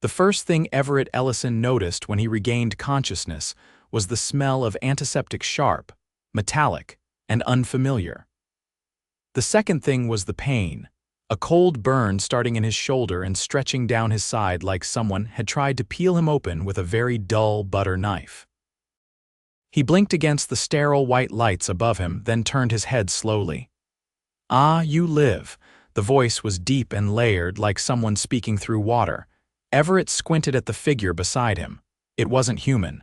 The first thing Everett Ellison noticed when he regained consciousness was the smell of antiseptic sharp, metallic, and unfamiliar. The second thing was the pain, a cold burn starting in his shoulder and stretching down his side like someone had tried to peel him open with a very dull butter knife. He blinked against the sterile white lights above him, then turned his head slowly. "Ah, you live." The voice was deep and layered, like someone speaking through water. Everett squinted at the figure beside him. It wasn't human.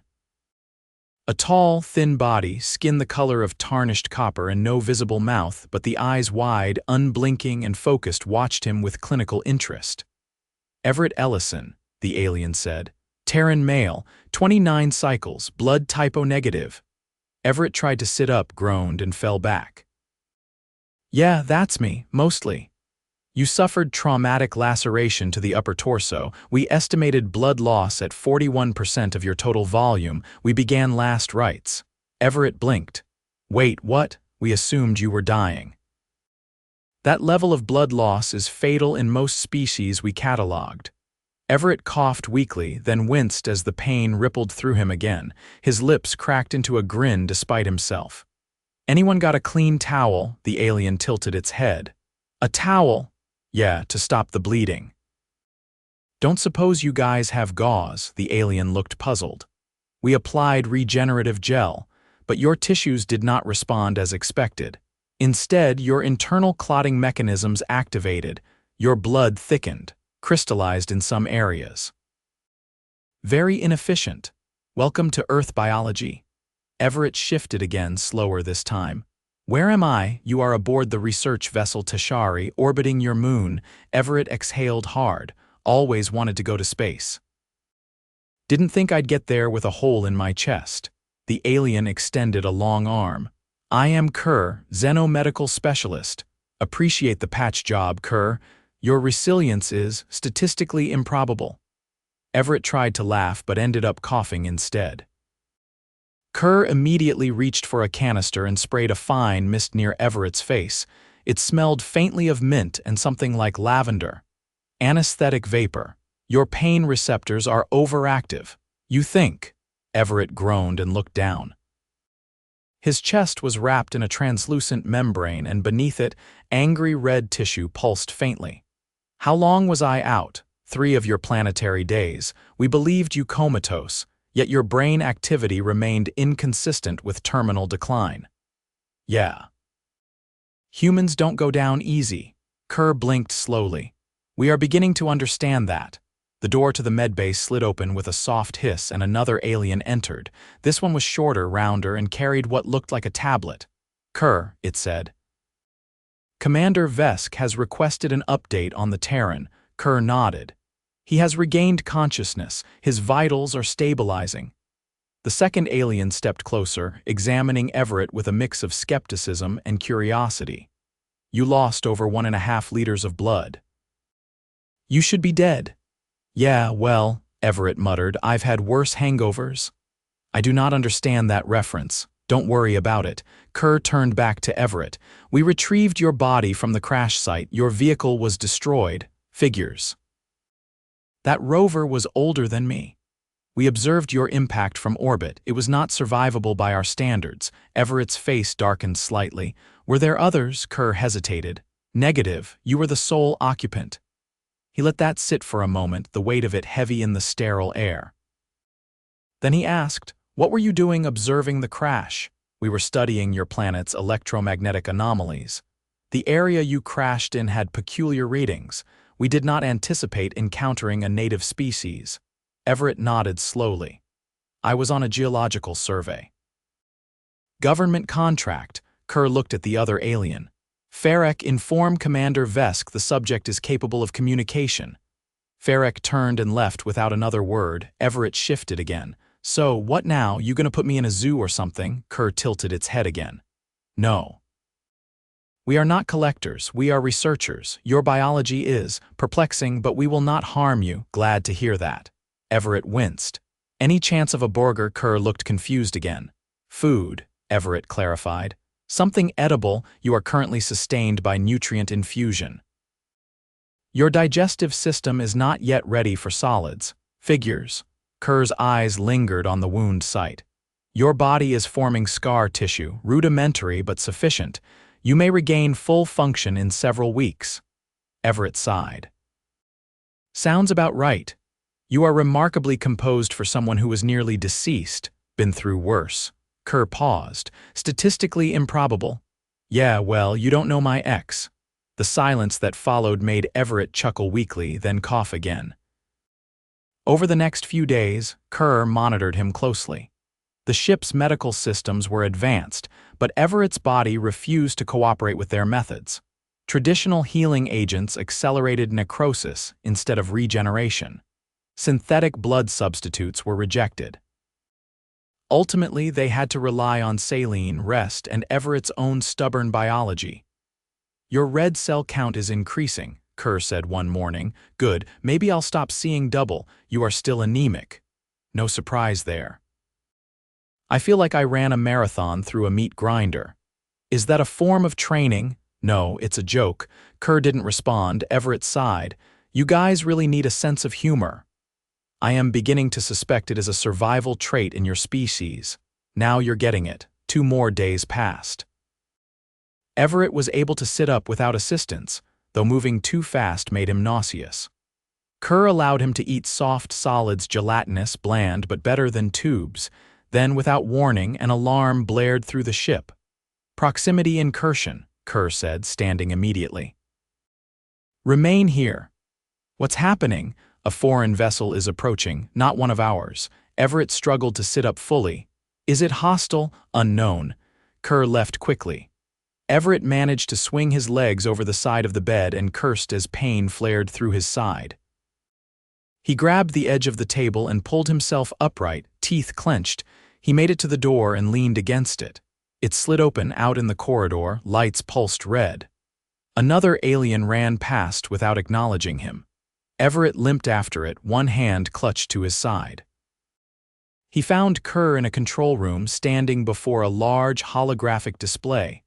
A tall, thin body, skin the color of tarnished copper and no visible mouth, but the eyes wide, unblinking and focused, watched him with clinical interest. "Everett Ellison," the alien said. "Terran male, 29 cycles, blood type O negative." Everett tried to sit up, groaned, and fell back. "Yeah, that's me, mostly. You suffered traumatic laceration to the upper torso. We estimated blood loss at 41% of your total volume. We began last rites." Everett blinked. "Wait, what? We assumed you were dying." "That level of blood loss is fatal in most species we cataloged." Everett coughed weakly, then winced as the pain rippled through him again. His lips cracked into a grin despite himself. "Anyone got a clean towel?" The alien tilted its head. "A towel?" "Yeah, to stop the bleeding." "Don't suppose you guys have gauze?" The alien looked puzzled. "We applied regenerative gel, but your tissues did not respond as expected. Instead, your internal clotting mechanisms activated. Your blood thickened, crystallized in some areas." "Very inefficient. Welcome to Earth biology." Everett shifted again, slower this time. "Where am I?" "You are aboard the research vessel Tashari, orbiting your moon." Everett exhaled hard. "Always wanted to go to space." "Didn't think I'd get there with a hole in my chest." The alien extended a long arm. "I am Kerr, xenomedical specialist. Appreciate the patch job, Kerr. Your resilience is statistically improbable." Everett tried to laugh but ended up coughing instead. Kerr immediately reached for a canister and sprayed a fine mist near Everett's face. It smelled faintly of mint and something like lavender. "Anesthetic vapor. Your pain receptors are overactive. You think." Everett groaned and looked down. His chest was wrapped in a translucent membrane, and beneath it, angry red tissue pulsed faintly. "How long was I out?" 3 of your planetary days. We believed you comatose, yet your brain activity remained inconsistent with terminal decline." "Yeah." "Humans don't go down easy." Kerr blinked slowly. "We are beginning to understand that." The door to the medbay slid open with a soft hiss and another alien entered. This one was shorter, rounder, and carried what looked like a tablet. "Kerr," it said. "Commander Vesk has requested an update on the Terran." Kerr nodded. "He has regained consciousness. His vitals are stabilizing." The second alien stepped closer, examining Everett with a mix of skepticism and curiosity. "You lost over 1.5 liters of blood." "You should be dead." "Yeah, well," Everett muttered, "I've had worse hangovers." "I do not understand that reference. Don't worry about it." Kerr turned back to Everett. "We retrieved your body from the crash site. Your vehicle was destroyed. Figures. That rover was older than me. We observed your impact from orbit. It was not survivable by our standards." Everett's face darkened slightly. "Were there others?" Kerr hesitated. "Negative. You were the sole occupant." He let that sit for a moment, the weight of it heavy in the sterile air. Then he asked, "What were you doing observing the crash?" "We were studying your planet's electromagnetic anomalies. The area you crashed in had peculiar readings. We did not anticipate encountering a native species." Everett nodded slowly. "I was on a geological survey." "Government contract." Kerr looked at the other alien. "Ferek, inform Commander Vesk the subject is capable of communication." Ferek turned and left without another word. Everett shifted again. "So, what now? You gonna put me in a zoo or something?" Kerr tilted its head again. "No. We are not collectors, we are researchers. Your biology is perplexing, but we will not harm you." "Glad to hear that." Everett winced. "Any chance of a burger?" Kerr looked confused again. "Food," Everett clarified. "Something edible. You are currently sustained by nutrient infusion." Your digestive system is not yet ready for solids. Figures. Kerr's eyes lingered on the wound site. Your body is forming scar tissue, rudimentary but sufficient. You may regain full function in several weeks. Everett sighed. Sounds about right. You are remarkably composed for someone who was nearly deceased, been through worse. Kerr paused. Statistically improbable. Yeah, well, you don't know my ex. The silence that followed made Everett chuckle weakly, then cough again. Over the next few days, Kerr monitored him closely. The ship's medical systems were advanced, but Everett's body refused to cooperate with their methods. Traditional healing agents accelerated necrosis instead of regeneration. Synthetic blood substitutes were rejected. Ultimately, they had to rely on saline, rest, and Everett's own stubborn biology. Your red cell count is increasing, Kerr said one morning. Good, maybe I'll stop seeing double. You are still anemic. No surprise there. I feel like I ran a marathon through a meat grinder. Is that a form of training? No, it's a joke. Kerr didn't respond. Everett sighed. You guys really need a sense of humor. I am beginning to suspect it is a survival trait in your species. Now you're getting it. 2 more days passed. Everett was able to sit up without assistance, though moving too fast made him nauseous. Kerr allowed him to eat soft solids, gelatinous, bland, but better than tubes. Then, without warning, an alarm blared through the ship. Proximity incursion, Kerr said, standing immediately. Remain here. What's happening? A foreign vessel is approaching, not one of ours. Everett struggled to sit up fully. Is it hostile? Unknown. Kerr left quickly. Everett managed to swing his legs over the side of the bed and cursed as pain flared through his side. He grabbed the edge of the table and pulled himself upright, teeth clenched. He made it to the door and leaned against it. It slid open out in the corridor, lights pulsed red. Another alien ran past without acknowledging him. Everett limped after it, one hand clutched to his side. He found Kerr in a control room standing before a large holographic display.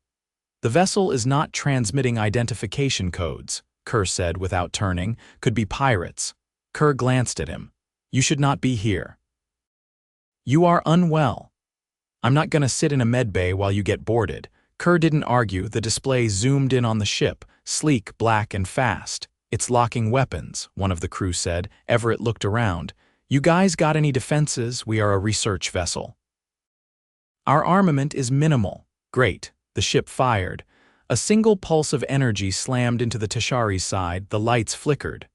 The vessel is not transmitting identification codes, Kerr said without turning. Could be pirates. Kerr glanced at him. You should not be here. You are unwell. I'm not gonna sit in a medbay while you get boarded. Kerr didn't argue. The display zoomed in on the ship, sleek, black, and fast. It's locking weapons, one of the crew said. Everett looked around. You guys got any defenses? We are a research vessel. Our armament is minimal. Great. The ship fired. A single pulse of energy slammed into the Tashari's side. The lights flickered.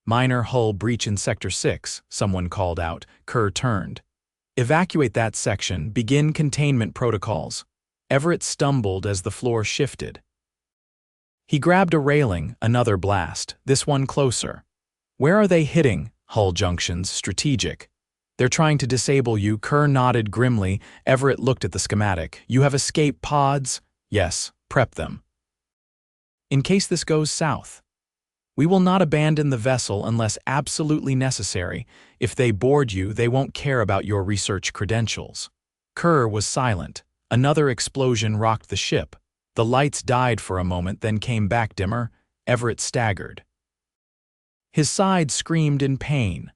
Minor hull breach in Sector 6, someone called out. Kerr turned. Evacuate that section. Begin containment protocols. Everett stumbled as the floor shifted. He grabbed a railing, another blast, this one closer. Where are they hitting? Hull junctions, strategic. They're trying to disable you. Kerr nodded grimly. Everett looked at the schematic. You have escape pods? Yes, prep them. In case this goes south. We will not abandon the vessel unless absolutely necessary. If they board you, they won't care about your research credentials. Kerr was silent. Another explosion rocked the ship. The lights died for a moment, then came back dimmer. Everett staggered. His side screamed in pain.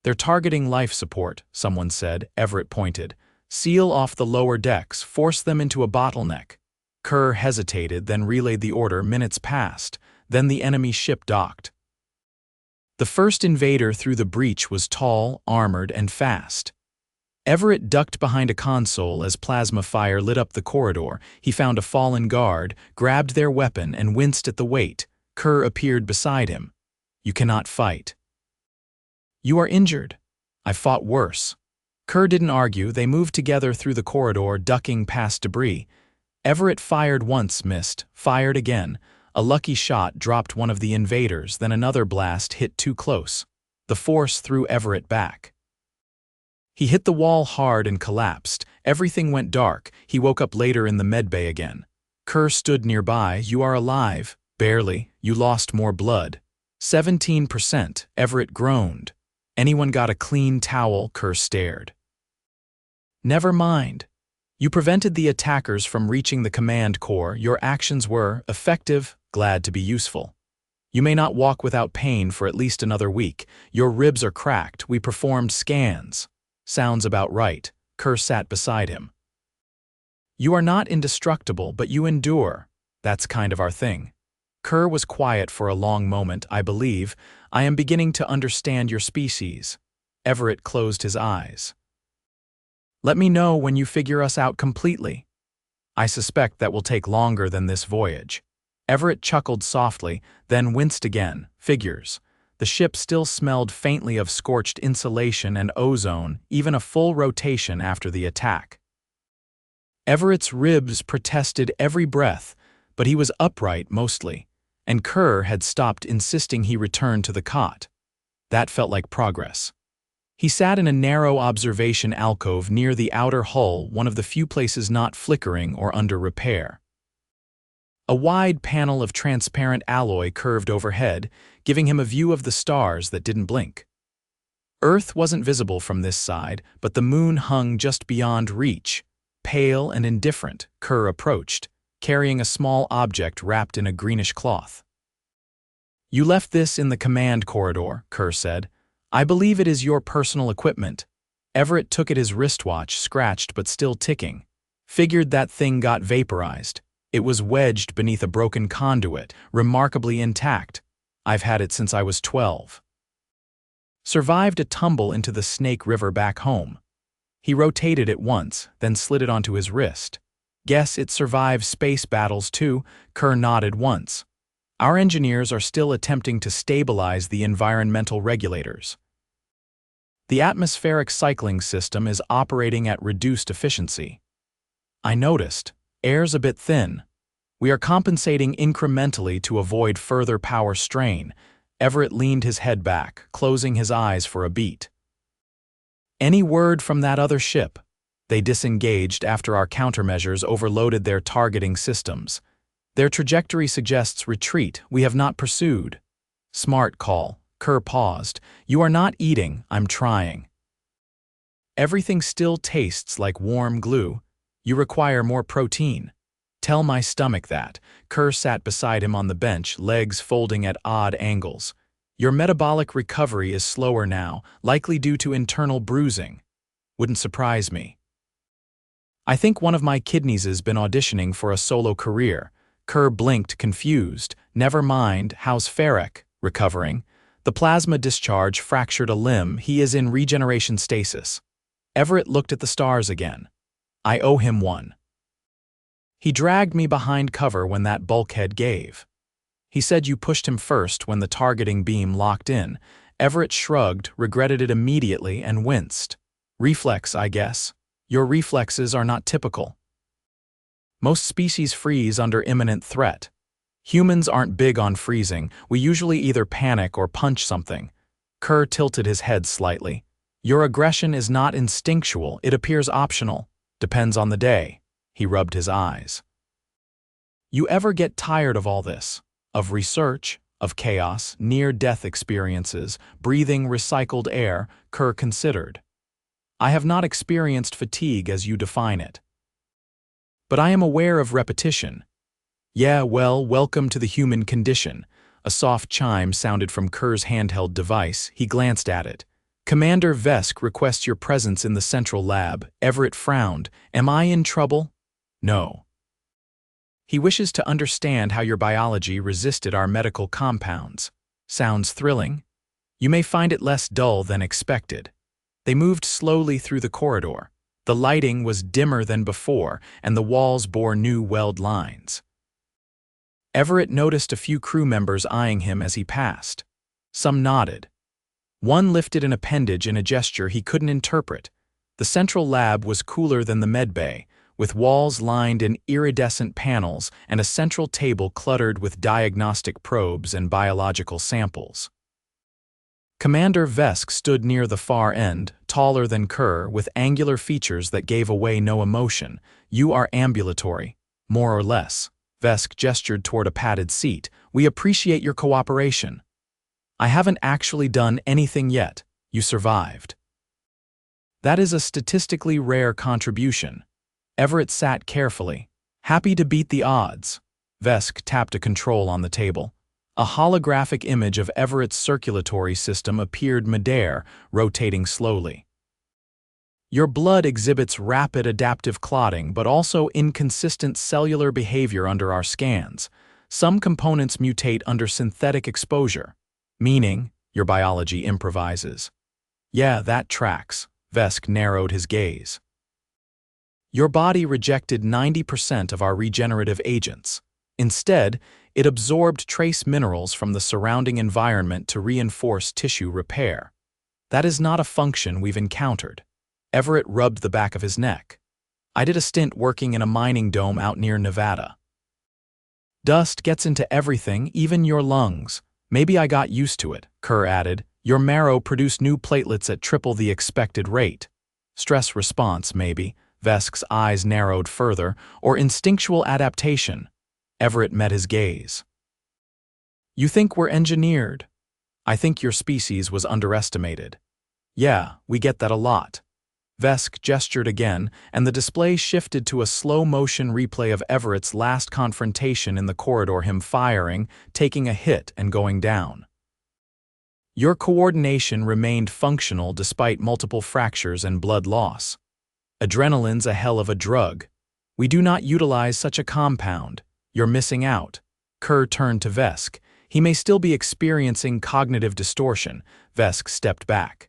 They're targeting life support, someone said. Everett pointed. Seal off the lower decks, force them into a bottleneck. Kerr hesitated, then relayed the order. Minutes passed. Then the enemy ship docked. The first invader through the breach was tall, armored, and fast. Everett ducked behind a console as plasma fire lit up the corridor. He found a fallen guard, grabbed their weapon, and winced at the weight. Kerr appeared beside him. You cannot fight. You are injured. I fought worse. Kerr didn't argue. They moved together through the corridor, ducking past debris. Everett fired once, missed, fired again. A lucky shot dropped one of the invaders, then another blast hit too close. The force threw Everett back. He hit the wall hard and collapsed. Everything went dark. He woke up later in the medbay again. Kerr stood nearby. You are alive. Barely. You lost more blood. 17%. Everett groaned. Anyone got a clean towel? Kerr stared. Never mind. You prevented the attackers from reaching the command core. Your actions were effective, glad to be useful. You may not walk without pain for at least another week. Your ribs are cracked. We performed scans. Sounds about right. Kerr sat beside him. You are not indestructible, but you endure. That's kind of our thing. Kerr was quiet for a long moment. I believe. I am beginning to understand your species. Everett closed his eyes. Let me know when you figure us out completely. I suspect that will take longer than this voyage. Everett chuckled softly, then winced again. Figures. The ship still smelled faintly of scorched insulation and ozone, even a full rotation after the attack. Everett's ribs protested every breath, but he was upright mostly, and Kerr had stopped insisting he return to the cot. That felt like progress. He sat in a narrow observation alcove near the outer hull, one of the few places not flickering or under repair. A wide panel of transparent alloy curved overhead, giving him a view of the stars that didn't blink. Earth wasn't visible from this side, but the moon hung just beyond reach. Pale and indifferent, Kerr approached, carrying a small object wrapped in a greenish cloth. You left this in the command corridor, Kerr said. I believe it is your personal equipment. Everett took at his wristwatch, scratched but still ticking. Figured that thing got vaporized. It was wedged beneath a broken conduit, remarkably intact. I've had it since I was 12. Survived a tumble into the Snake River back home. He rotated it once, then slid it onto his wrist. Guess it survived space battles too, Kerr nodded once. Our engineers are still attempting to stabilize the environmental regulators. The atmospheric cycling system is operating at reduced efficiency. I noticed. Air's a bit thin. We are compensating incrementally to avoid further power strain. Everett leaned his head back, closing his eyes for a beat. Any word from that other ship? They disengaged after our countermeasures overloaded their targeting systems. Their trajectory suggests retreat. We have not pursued. Smart call. Kerr paused. You are not eating. I'm trying. Everything still tastes like warm glue. You require more protein. Tell my stomach that. Kerr sat beside him on the bench, legs folding at odd angles. Your metabolic recovery is slower now, likely due to internal bruising. Wouldn't surprise me. I think one of my kidneys has been auditioning for a solo career. Kerr blinked, confused. Never mind, how's Ferric? Recovering. The plasma discharge fractured a limb. He is in regeneration stasis. Everett looked at the stars again. I owe him one. He dragged me behind cover when that bulkhead gave. He said you pushed him first when the targeting beam locked in. Everett shrugged, regretted it immediately, and winced. Reflex, I guess. Your reflexes are not typical. Most species freeze under imminent threat. Humans aren't big on freezing. We usually either panic or punch something. Kerr tilted his head slightly. Your aggression is not instinctual. It appears optional. Depends on the day. He rubbed his eyes. You ever get tired of all this? Of research, of chaos, near-death experiences, breathing recycled air? Kerr considered. I have not experienced fatigue as you define it. But I am aware of repetition. Yeah, well, welcome to the human condition. A soft chime sounded from Kerr's handheld device. He glanced at it. Commander Vesk requests your presence in the central lab. Everett frowned. Am I in trouble? No. He wishes to understand how your biology resisted our medical compounds. Sounds thrilling. You may find it less dull than expected. They moved slowly through the corridor. The lighting was dimmer than before, and the walls bore new weld lines. Everett noticed a few crew members eyeing him as he passed. Some nodded. One lifted an appendage in a gesture he couldn't interpret. The central lab was cooler than the medbay, with walls lined in iridescent panels and a central table cluttered with diagnostic probes and biological samples. Commander Vesk stood near the far end, taller than Kerr, with angular features that gave away no emotion. You are ambulatory, more or less. Vesk gestured toward a padded seat. We appreciate your cooperation. I haven't actually done anything yet. You survived. That is a statistically rare contribution. Everett sat carefully. Happy to beat the odds. Vesk tapped a control on the table. A holographic image of Everett's circulatory system appeared midair, rotating slowly. Your blood exhibits rapid adaptive clotting but also inconsistent cellular behavior under our scans. Some components mutate under synthetic exposure, meaning your biology improvises. Yeah, that tracks. Vesk narrowed his gaze. Your body rejected 90% of our regenerative agents. Instead, it absorbed trace minerals from the surrounding environment to reinforce tissue repair. That is not a function we've encountered. Everett rubbed the back of his neck. I did a stint working in a mining dome out near Nevada. Dust gets into everything, even your lungs. Maybe I got used to it, Kerr added. Your marrow produced new platelets at triple the expected rate. Stress response, maybe. Vesk's eyes narrowed further, or instinctual adaptation. Everett met his gaze. You think we're engineered? I think your species was underestimated. Yeah, we get that a lot. Vesk gestured again, and the display shifted to a slow-motion replay of Everett's last confrontation in the corridor, him firing, taking a hit, and going down. Your coordination remained functional despite multiple fractures and blood loss. Adrenaline's a hell of a drug. We do not utilize such a compound. You're missing out. Kerr turned to Vesk. He may still be experiencing cognitive distortion. Vesk stepped back.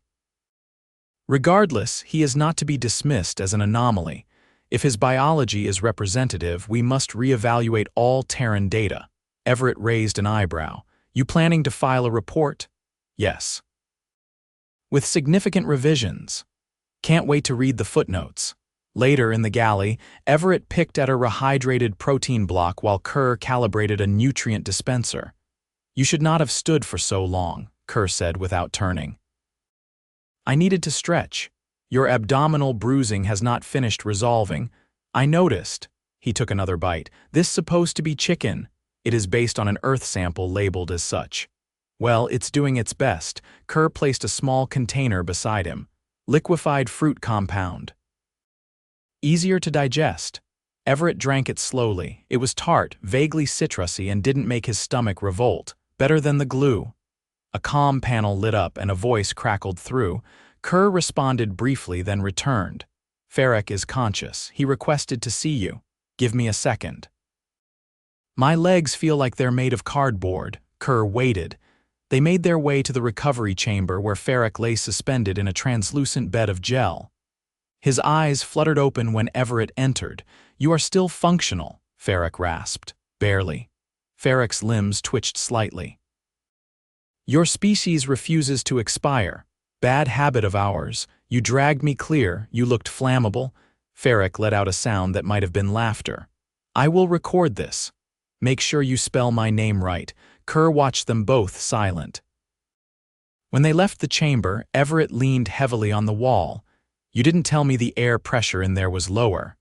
Regardless, he is not to be dismissed as an anomaly. If his biology is representative, we must reevaluate all Terran data. Everett raised an eyebrow. You planning to file a report? Yes. With significant revisions. Can't wait to read the footnotes. Later in the galley, Everett picked at a rehydrated protein block while Kerr calibrated a nutrient dispenser. You should not have stood for so long, Kerr said without turning. I needed to stretch. Your abdominal bruising has not finished resolving. I noticed. He took another bite. This supposed to be chicken. It is based on an earth sample labeled as such. Well, it's doing its best. Kerr placed a small container beside him. Liquefied fruit compound. Easier to digest. Everett drank it slowly. It was tart, vaguely citrusy, and didn't make his stomach revolt. Better than the glue. A comm panel lit up and a voice crackled through. Kerr responded briefly, then returned. Ferric is conscious. He requested to see you. Give me a second. My legs feel like they're made of cardboard. Kerr waited. They made their way to the recovery chamber where Ferric lay suspended in a translucent bed of gel. His eyes fluttered open when Everett entered. You are still functional, Ferric rasped. Barely. Ferric's limbs twitched slightly. Your species refuses to expire. Bad habit of ours. You dragged me clear. You looked flammable. Ferric let out a sound that might have been laughter. I will record this. Make sure you spell my name right. Kerr watched them both silent. When they left the chamber, Everett leaned heavily on the wall. You didn't tell me the air pressure in there was lower.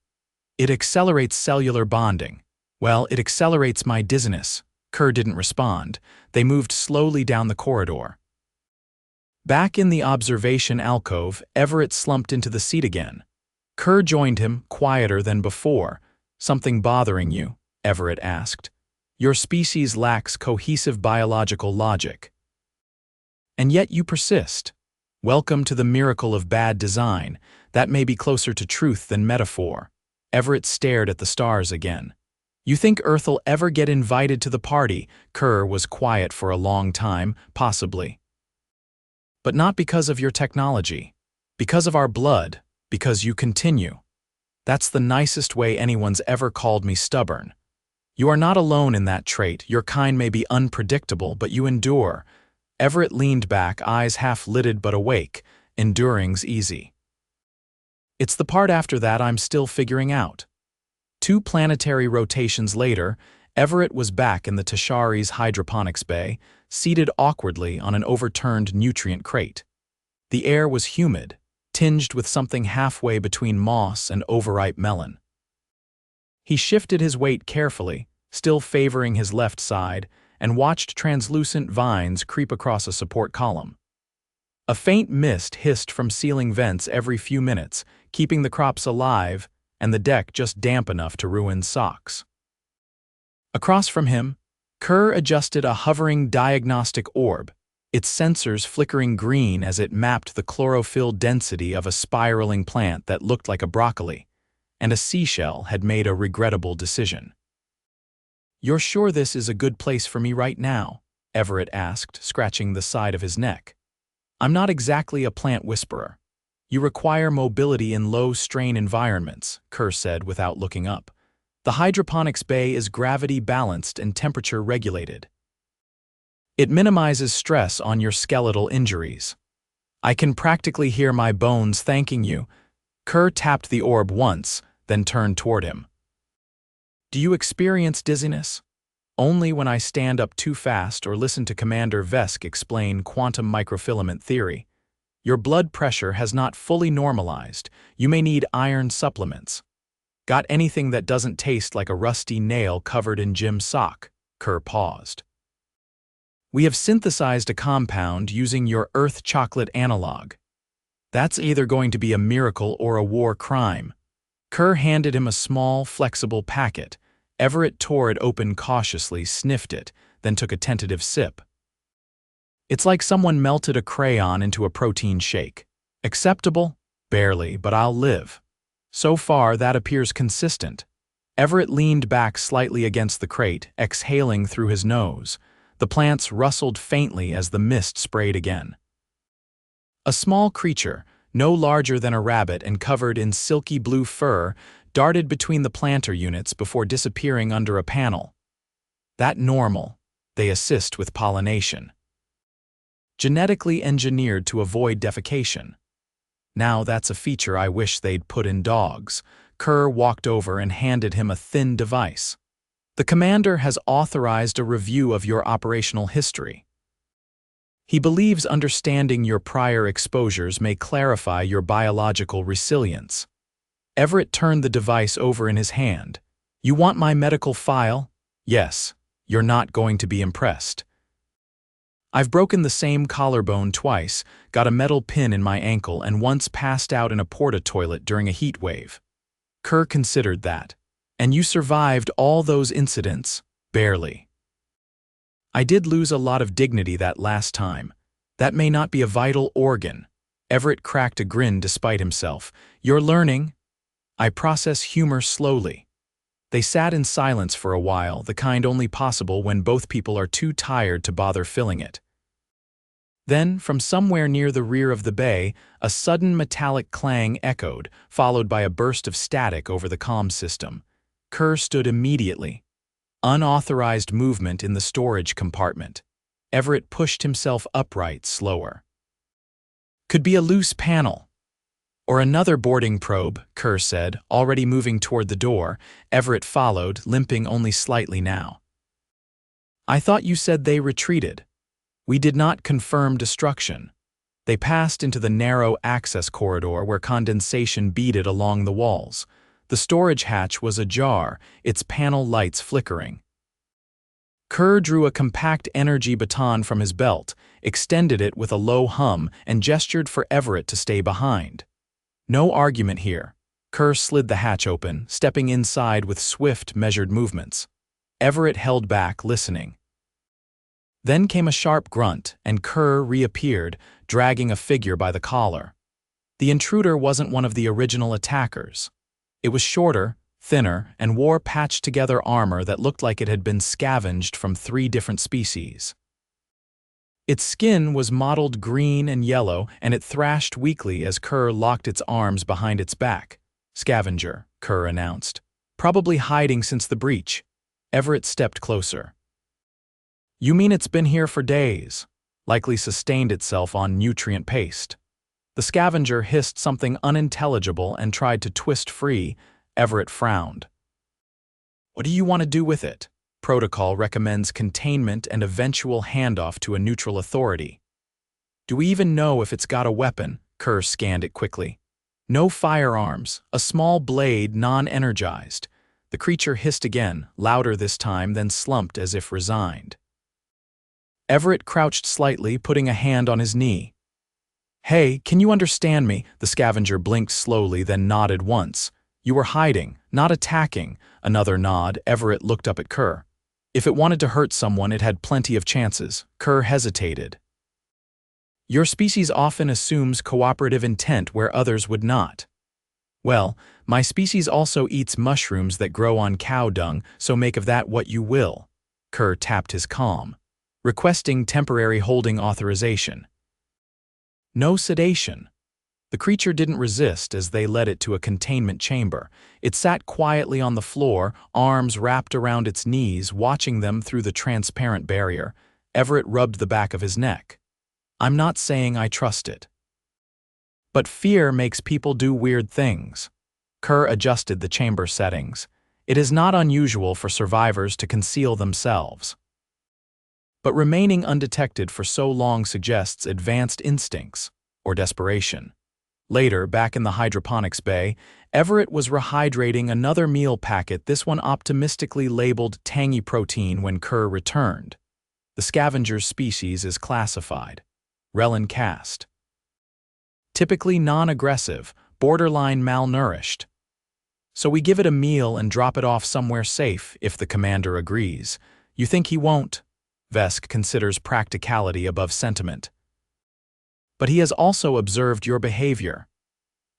It accelerates cellular bonding. Well, it accelerates my dizziness. Kerr didn't respond. They moved slowly down the corridor. Back in the observation alcove, Everett slumped into the seat again. Kerr joined him, quieter than before. Something bothering you? Everett asked. Your species lacks cohesive biological logic. And yet you persist. Welcome to the miracle of bad design. That may be closer to truth than metaphor. Everett stared at the stars again. You think Earth'll ever get invited to the party? Kerr was quiet for a long time, possibly. But not because of your technology. Because of our blood. Because you continue. That's the nicest way anyone's ever called me stubborn. You are not alone in that trait. Your kind may be unpredictable, but you endure. Everett leaned back, eyes half-lidded but awake. Enduring's easy. It's the part after that I'm still figuring out. 2 planetary rotations later, Everett was back in the Tashari's hydroponics bay, seated awkwardly on an overturned nutrient crate. The air was humid, tinged with something halfway between moss and overripe melon. He shifted his weight carefully, still favoring his left side, and watched translucent vines creep across a support column. A faint mist hissed from ceiling vents every few minutes, keeping the crops alive and the deck just damp enough to ruin socks. Across from him, Kerr adjusted a hovering diagnostic orb, its sensors flickering green as it mapped the chlorophyll density of a spiraling plant that looked like a broccoli, and a seashell had made a regrettable decision. "You're sure this is a good place for me right now?" Everett asked, scratching the side of his neck. "I'm not exactly a plant whisperer." "You require mobility in low-strain environments," Kerr said without looking up. "The hydroponics bay is gravity-balanced and temperature-regulated. It minimizes stress on your skeletal injuries." "I can practically hear my bones thanking you." Kerr tapped the orb once, then turned toward him. "Do you experience dizziness?" "Only when I stand up too fast or listen to Commander Vesk explain quantum microfilament theory. Your blood pressure has not fully normalized. You may need iron supplements." "Got anything that doesn't taste like a rusty nail covered in gym sock?" Kerr paused. "We have synthesized a compound using your Earth chocolate analog." "That's either going to be a miracle or a war crime." Kerr handed him a small, flexible packet. Everett tore it open cautiously, sniffed it, then took a tentative sip. "It's like someone melted a crayon into a protein shake. Acceptable? Barely, but I'll live." "So far, that appears consistent." Everett leaned back slightly against the crate, exhaling through his nose. The plants rustled faintly as the mist sprayed again. A small creature, no larger than a rabbit and covered in silky blue fur, darted between the planter units before disappearing under a panel. "That normal. They assist with pollination. Genetically engineered to avoid defecation. Now that's a feature I wish they'd put in dogs." Kerr walked over and handed him a thin device. "The commander has authorized a review of your operational history. He believes understanding your prior exposures may clarify your biological resilience." Everett turned the device over in his hand. "You want my medical file?" "Yes. You're not going to be impressed. I've broken the same collarbone twice, got a metal pin in my ankle, and once passed out in a porta-toilet during a heat wave." Kerr considered that. "And you survived all those incidents?" "Barely. I did lose a lot of dignity that last time. That may not be a vital organ." Everett cracked a grin despite himself. "You're learning." "I process humor slowly." They sat in silence for a while, the kind only possible when both people are too tired to bother filling it. Then, from somewhere near the rear of the bay, a sudden metallic clang echoed, followed by a burst of static over the comm system. Kerr stood immediately. Unauthorized movement in the storage compartment. Everett pushed himself upright slower. "Could be a loose panel." "Or another boarding probe," Kerr said, already moving toward the door. Everett followed, limping only slightly now. "I thought you said they retreated." "We did not confirm destruction." They passed into the narrow access corridor where condensation beaded along the walls. The storage hatch was ajar, its panel lights flickering. Kerr drew a compact energy baton from his belt, extended it with a low hum, and gestured for Everett to stay behind. "No argument here." Kerr slid the hatch open, stepping inside with swift, measured movements. Everett held back, listening. Then came a sharp grunt, and Kerr reappeared, dragging a figure by the collar. The intruder wasn't one of the original attackers. It was shorter, thinner, and wore patched-together armor that looked like it had been scavenged from 3 different species. Its skin was mottled green and yellow, and it thrashed weakly as Kerr locked its arms behind its back. "Scavenger," Kerr announced. "Probably hiding since the breach." Everett stepped closer. "You mean it's been here for days? Likely sustained itself on nutrient paste." The scavenger hissed something unintelligible and tried to twist free. Everett frowned. "What do you want to do with it?" "Protocol recommends containment and eventual handoff to a neutral authority." "Do we even know if it's got a weapon?" Kerr scanned it quickly. "No firearms, a small blade non-energized." The creature hissed again, louder this time, then slumped as if resigned. Everett crouched slightly, putting a hand on his knee. "Hey, can you understand me?" The scavenger blinked slowly, then nodded once. "You were hiding, not attacking." Another nod. Everett looked up at Kerr. If it wanted to hurt someone, it had plenty of chances. Kerr hesitated. Your species often assumes cooperative intent where others would not. Well, my species also eats mushrooms that grow on cow dung, so make of that what you will. Kerr tapped his palm, requesting temporary holding authorization. No sedation. The creature didn't resist as they led it to a containment chamber. It sat quietly on the floor, arms wrapped around its knees, watching them through the transparent barrier. Everett rubbed the back of his neck. I'm not saying I trust it. But fear makes people do weird things. Kerr adjusted the chamber settings. It is not unusual for survivors to conceal themselves. But remaining undetected for so long suggests advanced instincts or desperation. Later, back in the hydroponics bay, Everett was rehydrating another meal packet, this one optimistically labeled tangy protein, when Kerr returned. The scavenger's species is classified. Relin caste. Typically non-aggressive, borderline malnourished. So we give it a meal and drop it off somewhere safe if the commander agrees. You think he won't? Vesk considers practicality above sentiment. But he has also observed your behavior.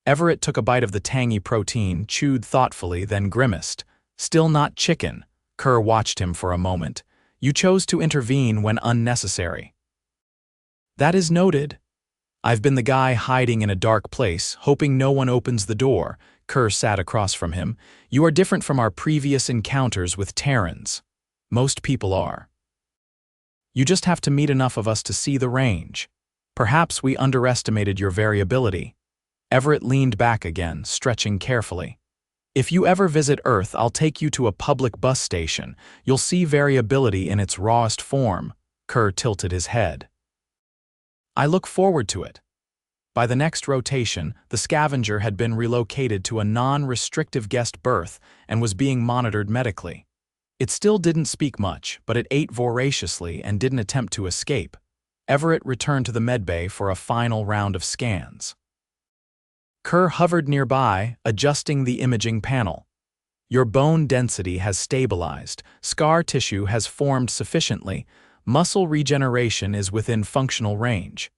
Everett took a bite of the tangy protein, chewed thoughtfully, then grimaced. Still not chicken. Kerr watched him for a moment. You chose to intervene when unnecessary. That is noted. I've been the guy hiding in a dark place, hoping no one opens the door. Kerr sat across from him. You are different from our previous encounters with Terrans. Most people are. You just have to meet enough of us to see the range. Perhaps we underestimated your variability. Everett leaned back again, stretching carefully. If you ever visit Earth, I'll take you to a public bus station. You'll see variability in its rawest form. Kerr tilted his head. I look forward to it. By the next rotation, the scavenger had been relocated to a non-restrictive guest berth and was being monitored medically. It still didn't speak much, but it ate voraciously and didn't attempt to escape. Everett returned to the medbay for a final round of scans. Kerr hovered nearby, adjusting the imaging panel. Your bone density has stabilized, scar tissue has formed sufficiently, muscle regeneration is within functional range.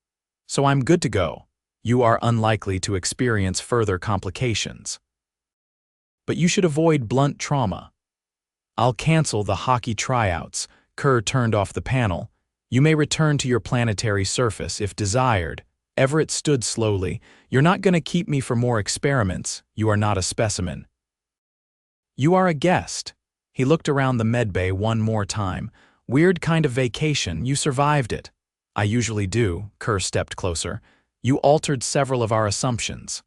So I'm good to go. You are unlikely to experience further complications. But you should avoid blunt trauma. I'll cancel the hockey tryouts. Kerr turned off the panel. You may return to your planetary surface if desired. Everett stood slowly. You're not going to keep me for more experiments. You are not a specimen. You are a guest. He looked around the medbay one more time. Weird kind of vacation. You survived it. I usually do. Kerr stepped closer. You altered several of our assumptions.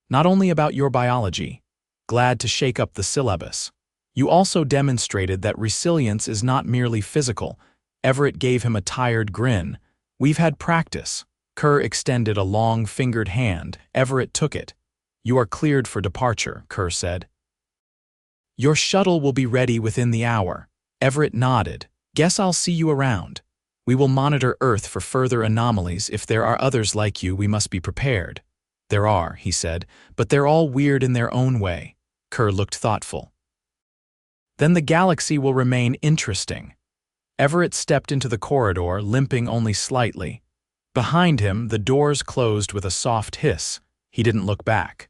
Not only about your biology. Glad to shake up the syllabus. You also demonstrated that resilience is not merely physical. Everett gave him a tired grin. We've had practice. Kerr extended a long-fingered hand. Everett took it. You are cleared for departure, Kerr said. Your shuttle will be ready within the hour. Everett nodded. Guess I'll see you around. We will monitor Earth for further anomalies. If there are others like you, we must be prepared. There are, he said, but they're all weird in their own way. Kerr looked thoughtful. Then the galaxy will remain interesting. Everett stepped into the corridor, limping only slightly. Behind him, the doors closed with a soft hiss. He didn't look back.